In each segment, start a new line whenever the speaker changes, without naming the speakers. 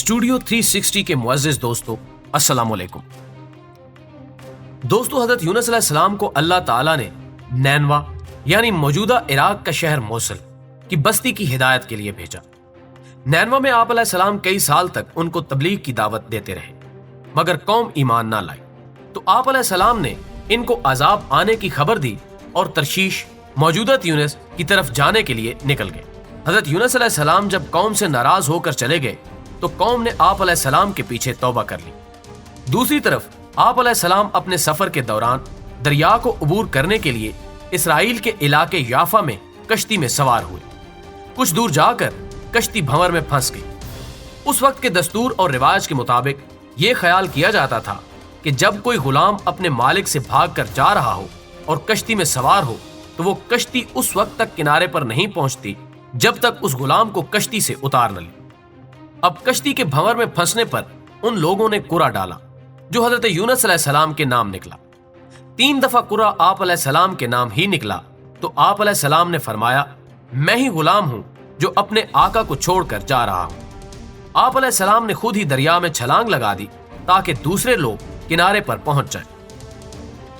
Studio 360 के मुअज़्ज़िज़ दोस्तों, अस्सलाम वालेकुम। दोस्तों, हज़रत यूनुस अलैहिस्सलाम को अल्लाह ताला ने नैनवा यानी मौजूदा इराक का शहर मोसुल की बस्ती की हिदायत के लिए भेजा। नैनवा में आप अलैहिस्सलाम कई साल तक उनको तबलीग की दावत देते रहे, मगर कौम ईमान ना लाई। तो आप अलैहिस्सलाम ने इनको अजाब आने की खबर दी और तरशीश मौजूदा ट्यूनिस की तरफ जाने के लिए निकल गए। हज़रत यूनुस अलैहिस्सलाम जब कौम से नाराज होकर चले गए तो कौम ने आप अलैहिस्सलाम के पीछे तौबा कर ली। दूसरी तरफ आप अलैहिस्सलाम अपने सफर के दौरान दरिया को अबूर करने के लिए इसराइल के इलाके याफा में कश्ती में सवार हुए। कुछ दूर जाकर कश्ती भंवर में फंस गई। उस वक्त के दस्तूर और रिवाज के मुताबिक ये ख्याल किया जाता था कि जब कोई गुलाम अपने मालिक से भागकर जा रहा हो और कश्ती में सवार हो तो वो कश्ती उस वक्त तक किनारे पर नहीं पहुंचती जब तक उस गुलाम को कश्ती से उतार न ले। अब कश्ती के भंवर में फंसने पर उन लोगों ने कुरा डाला जो हजरत यूनुस अलैहिस्सलाम के नाम निकला। 3 दफा कुरा आप अलैहिस्सलाम के नाम ही निकला तो आप अलैहिस्सलाम ने फरमाया, मैं ही गुलाम हूं जो अपने आका को छोड़कर जा रहा हूं। आप अलैहिस्सलाम ने खुद ही दरिया में छलांग लगा दी ताकि दूसरे लोग किनारे पर पहुंच जाएं।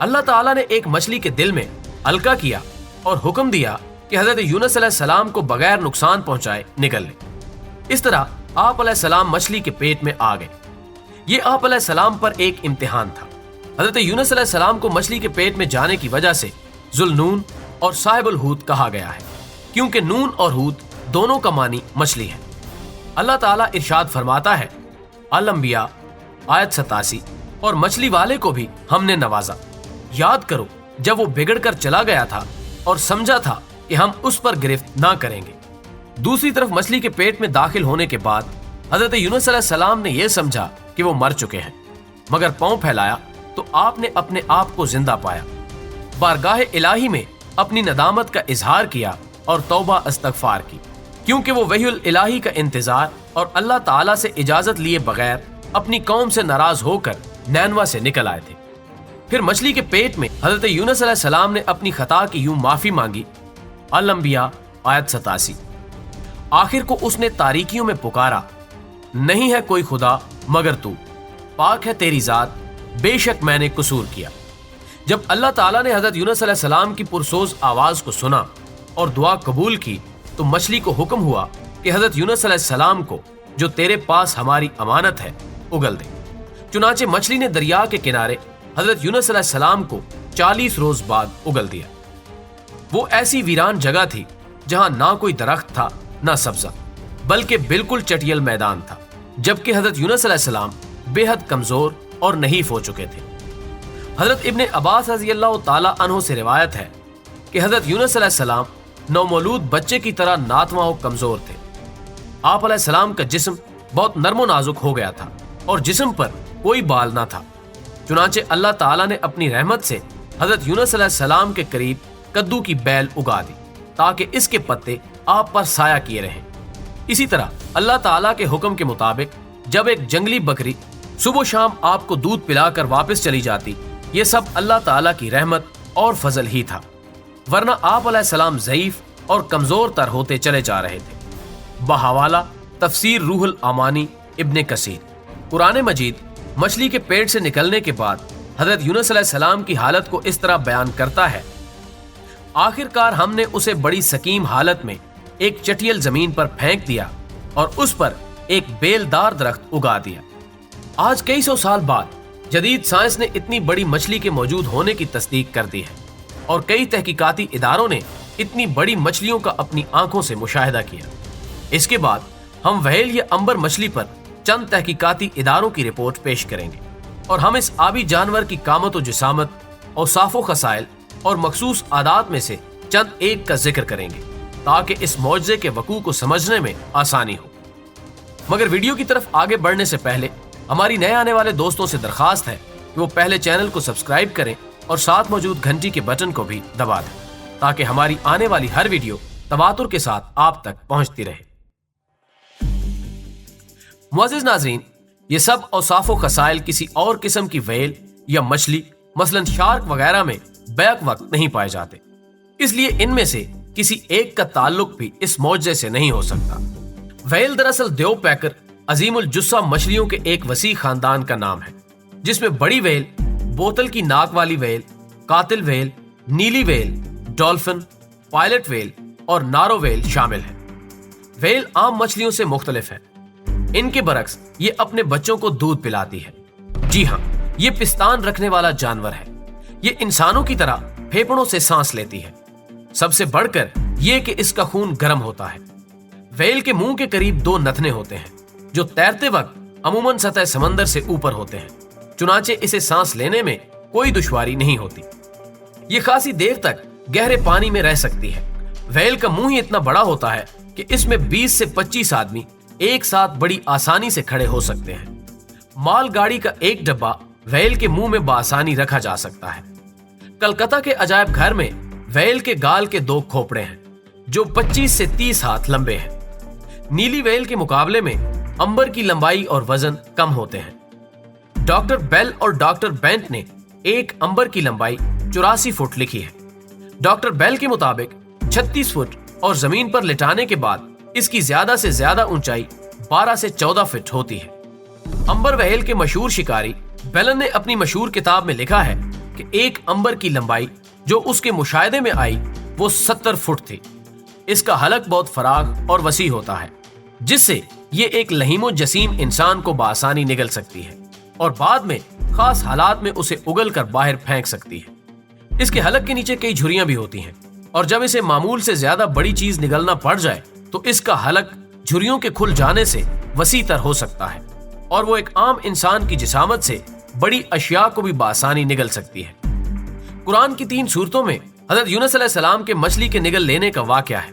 अल्लाह ताला ने एक मछली के दिल में हल्का किया और हुक्म दिया कि हजरत यूनुस अलैहिस्सलाम को बगैर नुकसान पहुंचाए निकल ले। इस तरह आप अलैहिस्सलाम मछली के पेट में आ गए। ये आप अलैहिस्सलाम पर एक इम्तिहान था। हजरत यूनुस अलैहिस्सलाम को मछली के पेट में जाने की वजह से जुल्नून और साहिबुल हूत कहा गया है, क्योंकि नून और हूत दोनों का मानी मछली है। अल्लाह ताला इरशाद फरमाता है, अल अंबिया आयत 87, और मछली वाले को भी हमने नवाजा। याद करो जब वो बिगड़ कर चला गया था और समझा था कि हम उस पर गिरफ्त ना करेंगे। दूसरी तरफ मछली के पेट में दाखिल होने के बाद हजरत यूनुस अलैहिस्सलाम ने यह समझा कि वो मर चुके हैं, मगर पांव फैलाया तो आपने अपने आप को जिंदा पाया। बारगाह इलाही में अपनी नदामत का इजहार किया और तौबा इस्तगफार की, क्योंकि वो वहीउल इलाही का इंतजार और अल्लाह ताला से इजाजत लिए बगैर अपनी कौम से नाराज होकर नैनवा से निकल आए थे। फिर मछली के पेट में हजरत यूनुस अलैहिस्सलाम ने अपनी खता की यूं माफी मांगी। अल अंबिया आयत 87। आखिर को उसने तारीकियों में पुकारा, नहीं है कोई खुदा मगर तू, पाक है तेरी जात, बेशक मैंने कसूर किया। जब अल्लाह ताला ने हजरत यूनुस अलैहिस्सलाम की पुरसोज आवाज को सुना और दुआ कबूल की तो मछली को हुक्म हुआ कि हजरत यूनुस अलैहिस्सलाम को, जो तेरे पास हमारी अमानत है, उगल दे। चुनाचे मछली ने दरिया के किनारे हजरत यूनुस अलैहिस्सलाम को 40 रोज बाद उगल दिया। वो ऐसी वीरान जगह थी जहां ना कोई दरख्त था ना सब्जा, बल्कि बिल्कुल चटियल मैदान था, जबकि हजरत यूनुस अलैहिस्सलाम बेहद कमजोर और नहीफ हो चुके थे। हजरत इब्ने अब्बास रज़ियल्लाहु ताला अन्हु से रिवायत है कि हजरत यूनुस अलैहिस्सलाम नौमौलूद बच्चे की तरह नातवा और कमजोर थे। आप अलैहिस्सलाम का जिस्म बहुत नर्मो नाजुक हो गया था और जिस्म पर कोई बाल ना था। चुनाचे अल्लाह ताला ने अपनी रहमत से हजरत यूनुस अलैहिस्सलाम के करीब कद्दू की बैल उगा दी ताकि इसके पत्ते आप पर साया किए रहें। इसी तरह अल्लाह ताला के हुक्म के मुताबिक जब एक जंगली बकरी सुबह शाम आपको दूध पिलाकर वापस चली जाती, ये सब अल्लाह ताला की रहमत और फजल ही था, वरना आप अलैहिस्सलाम ज़ईफ और कमजोर तर होते चले जा रहे थे। बहवाला तफसीर रूहुल अमानी इब्ने कसीर, कुरान मजीद मछली के पेट से निकलने के बाद हजरत यूनुस अलैहिस्सलाम की हालत को इस तरह बयान करता है, आखिरकार हमने उसे बड़ी सकीम हालत में एक चटियल जमीन पर फेंक दिया और उस पर एक बेलदार दरख्त उगा दिया। आज कई सौ साल बाद जदीद साइंस ने इतनी बड़ी मछली के मौजूद होने की तस्दीक कर दी है और कई तहकीकाती इदारों ने इतनी बड़ी मछलियों का अपनी आंखों से मुशाहिदा किया। इसके बाद हम व्हेल या अंबर मछली पर चंद तहकीकाती इदारों की रिपोर्ट पेश करेंगे और हम इस आबी जानवर की कामत व जिसामत और साफो खसाइल और मखसूस आदात में से चंद एक का जिक्र करेंगे ताकि इस मौजज़े के वकू को समझने में आसानी हो। मगर वीडियो की तरफ आगे बढ़ने से पहले हमारी नए आने वाले दोस्तों से दरखास्त है कि वो पहले चैनल को सब्सक्राइब करें और साथ मौजूद घंटी के बटन को भी दबा दें ताकि हमारी आने वाली हर वीडियो तवातुर के साथ आप तक पहुंचती रहे। मुअज़्ज़िज़ नाज़रीन, ये सब औसाफ़ो खसाइल किसी और किस्म की व्हेल या मछली मसलन शार्क वगैरह में बैक वक्त नहीं पाए जाते, इसलिए इनमें से किसी एक का ताल्लुक भी इस मौजज़े से नहीं हो सकता। व्हेल दरअसल देव पैकर अजीम उल जुस्सा मछलियों के एक वसी खानदान का नाम है, जिसमें बड़ी व्हेल, बोतल की नाक वाली व्हेल, कातिल व्हेल, नीली व्हेल, डॉल्फिन, पायलट व्हेल और नारो व्हेल शामिल है। व्हेल आम मछलियों से मुख्तलिफ है। इनके बरक्स ये अपने बच्चों को दूध पिलाती है। जी हाँ, ये पिस्तान रखने वाला जानवर है। ये इंसानों की तरह फेफड़ों से सांस लेती है। सबसे बढ़कर ये कि इसका खून गर्म होता है। व्हेल के मुंह के करीब 2 नथने होते हैं, जो तैरते वक्त अमूमन सतह समंदर से ऊपर होते हैं। चुनाचे इसे सांस लेने में कोई दुश्वारी नहीं होती। ये खासी देर तक गहरे पानी में रह सकती है। व्हेल का मुंह ही इतना बड़ा होता है कि इसमें 20 से 25 आदमी एक साथ बड़ी आसानी से खड़े हो सकते हैं। माल गाड़ी का एक डब्बा व्हेल के मुंह में बआसानी रखा जा सकता है। कलकत्ता के अजायब घर में व्हेल के गाल के 2 खोपड़े हैं, जो 25 से 30 हाथ लंबे हैं। नीली व्हेल के मुकाबले में अंबर की लंबाई और वजन कम होते हैं। डॉक्टर बेल और डॉक्टर बेंट ने एक अंबर की लंबाई 84 फुट लिखी है। डॉक्टर बेल के मुताबिक 36 फुट और जमीन पर लिटाने के बाद इसकी ज्यादा से ज्यादा ऊंचाई 12 से 14 फीट होती है। अंबर व्हेल के मशहूर शिकारी बेलन ने अपनी मशहूर किताब में लिखा है कि एक अंबर की लंबाई जो उसके मुशाहिदे में आई वो 70 फुट थी। इसका हलक बहुत फराग और वसी होता है, जिससे ये एक लहीमो जसीम इंसान को बआसानी निगल सकती है और बाद में खास हालात में उसे उगल कर बाहर फेंक सकती है। इसके हलक के नीचे कई झुर्रियां भी होती हैं और जब इसे मामूल से ज्यादा बड़ी चीज निगलना पड़ जाए तो इसका हलक झुर्रियों के खुल जाने से वसी तर हो सकता है और वो एक आम इंसान की जिसामत से बड़ी अशिया को भी बआसानी निगल सकती है। कुरान की 3 सूरतों में हजरत यूनुस अलैहिस्सलाम के मछली के निगल लेने का वाकया है।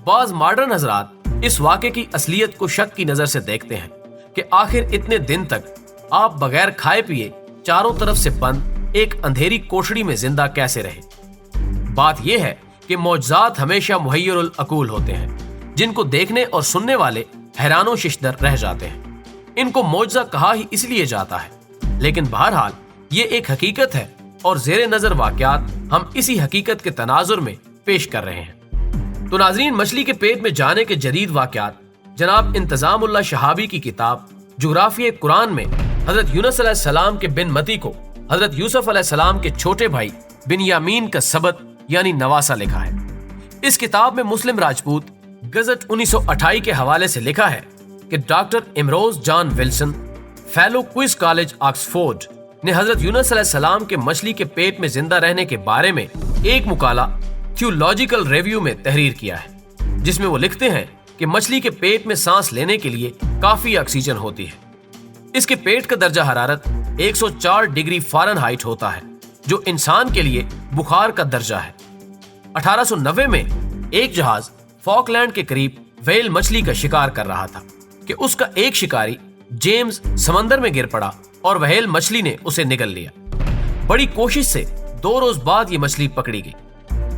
बाज मॉडर्न हजरात इस वाक़े की असलियत को शक की नजर से देखते हैं कि आखिर इतने दिन तक आप बगैर खाए पिए चारों तरफ से बंद एक अंधेरी कोठड़ी में जिंदा कैसे रहे। बात यह है कि मौजज़ात हमेशा मुहय्यरुल अकूल होते हैं, जिनको देखने और सुनने वाले हैरानो शिशदर रह जाते हैं। इनको मौजज़ा कहा ही इसलिए जाता है, लेकिन बहरहाल ये एक हकीकत है और ज़ेरे नजर वाक़यात हम इसी हकीकत के तनाजुर में पेश कर रहे हैं। तो नाज़रीन, मछली के पेट में जाने के जदीद वाक़यात जनाब इंतज़ामुल्लाह शहाबी की किताब जुग़राफ़िए कुरान में हजरत यूनुस अलैहिस्सलाम के बिन मती को हजरत यूसुफ अलैहिस्सलाम के छोटे भाई बिन्यामीन का सबत यानी नवासा लिखा है। इस किताब में मुस्लिम राजपूत गजट 1928 के हवाले से लिखा है कि doctor Imroz John Wilson, fellow quiz college Oxford, ने हजरत यूनुस अलैहिस्सलाम के मछली के पेट में जिंदा रहने के बारे में एक मुकाला थियोलॉजिकल रिव्यू में तहरीर किया है, जिसमें वो लिखते हैं कि मछली के पेट में सांस लेने के लिए काफी ऑक्सीजन होती है। इसके पेट का दर्जा हरारत 104 डिग्री फ़ारेनहाइट होता है, जो इंसान के लिए बुखार का दर्जा है। 1890 में एक जहाज फॉकलैंड के करीब व्हेल मछली का शिकार कर रहा था कि उसका एक शिकारी जेम्स समंदर में गिर पड़ा और व्हेल मछली ने उसे निगल लिया। बड़ी कोशिश से 2 रोज बाद ये मछली पकड़ी गई।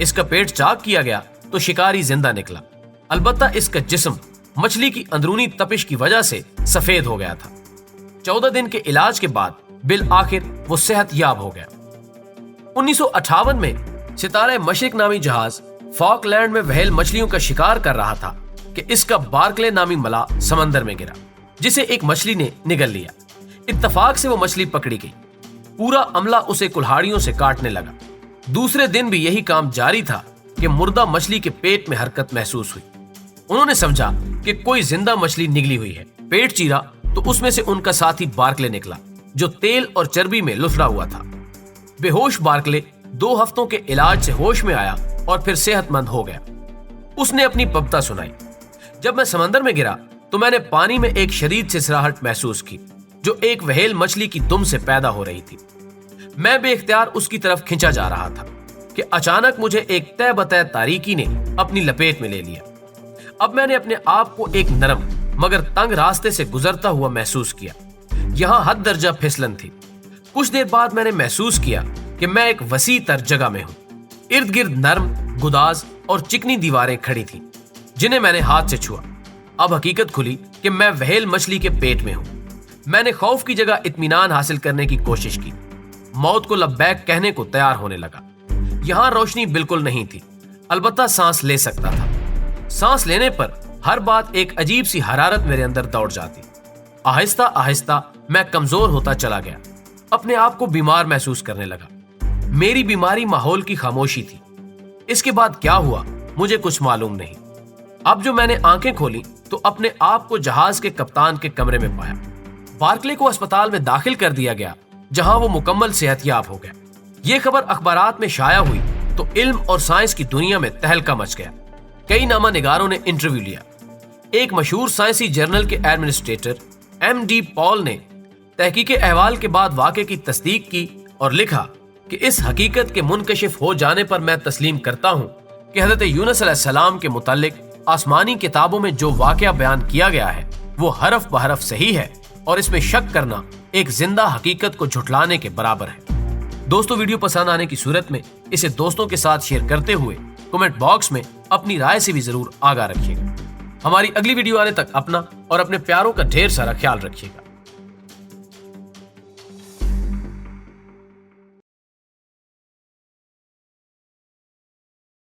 इसका पेट चाक किया गया तो शिकारी जिंदा निकला। अलबत्ता इसका जिस्म मछली की अंदरूनी तपिश की वजह से सफेद हो गया था। 14 दिन के इलाज के बाद बिल आखिर वो सेहत याब हो गया। 1958 में सितारे मशरिक नामी जहाज फॉकलैंड में व्हेल मछलियों का शिकार कर रहा था कि इसका बार्कले नामी मला समंदर में गिरा, जिसे एक मछली ने निगल लिया। इत्तफाक से वो मछली पकड़ी गई। पूरा अमला उसे कुल्हाड़ियों से काटने लगा। दूसरे दिन भी यही काम जारी था कि मुर्दा मछली के पेट में हरकत महसूस हुई। उन्होंने समझा कि कोई जिंदा मछली निगली हुई है। पेट चीरा तो उसमें से उनका साथी बार्कले निकला, जो तेल और चर्बी में लुफड़ा हुआ था। बेहोश बार्कले 2 हफ्तों के इलाज से होश में आया और फिर सेहतमंद हो गया। उसने अपनी पबता सुनाई। जब मैं समंदर में गिरा तो मैंने पानी में एक शदीद सिसराहट महसूस की, जो एक व्हेल मछली की दुम से पैदा हो रही थी। मैं बेख्तियार उसकी तरफ खिंचा जा रहा था कि अचानक मुझे एक तय बतय तारीकी ने अपनी लपेट में ले लिया। अब मैंने अपने आप को एक नरम मगर तंग रास्ते से गुजरता हुआ महसूस किया। यहाँ हद दर्जा फिसलन थी। कुछ देर बाद मैंने महसूस किया कि मैं एक वसी तर जगह में हूँ। इर्द गिर्द नरम, गुदाज और चिकनी दीवारें खड़ी थी, जिन्हें मैंने हाथ से छुआ। अब हकीकत खुली कि मैं व्हेल मछली के पेट में हूँ। मैंने खौफ की जगह इत्मीनान हासिल करने की कोशिश की। मौत को लब्बैक कहने को तैयार होने लगा। यहाँ रोशनी बिल्कुल नहीं थी, अलबत्ता सांस ले सकता था। सांस लेने पर हर बात एक अजीब सी हरारत मेरे अंदर दौड़ जाती। آہستہ آہستہ میں کمزور ہوتا چلا گیا، اپنے آپ کو بیمار محسوس کرنے لگا۔ میری بیماری ماحول کی خاموشی تھی۔ اس کے بعد کیا ہوا مجھے کچھ معلوم نہیں۔ اب جو میں نے آنکھیں کھولی تو اپنے آپ کو جہاز کے کپتان کے کمرے میں پایا۔ بارکلے کو اسپتال میں داخل کر دیا گیا، جہاں وہ مکمل صحت یاب ہو گیا۔ یہ خبر اخبارات میں شائع ہوئی تو علم اور سائنس کی دنیا میں تہلکہ مچ گیا۔ کئی نامہ نگاروں نے انٹرویو لیا۔ ایک مشہور سائنسی جرنل کے ایڈمنسٹریٹر MD پال نے تحقیق احوال کے بعد واقعے کی تصدیق کی اور لکھا کہ اس حقیقت کے منکشف ہو جانے پر میں تسلیم کرتا ہوں کہ حضرت یونس علیہ السلام کے متعلق آسمانی کتابوں میں جو واقعہ بیان کیا گیا ہے وہ حرف بحرف صحیح ہے، اور اس میں شک کرنا ایک زندہ حقیقت کو جھٹلانے کے برابر ہے۔ دوستو، ویڈیو پسند آنے کی صورت میں اسے دوستوں کے ساتھ شیئر کرتے ہوئے کمنٹ باکس میں اپنی رائے سے بھی ضرور آگاہ رکھیے گا۔ ہماری اگلی ویڈیو آنے تک اپنا اور اپنے پیاروں کا ڈھیر سارا خیال رکھیے گا۔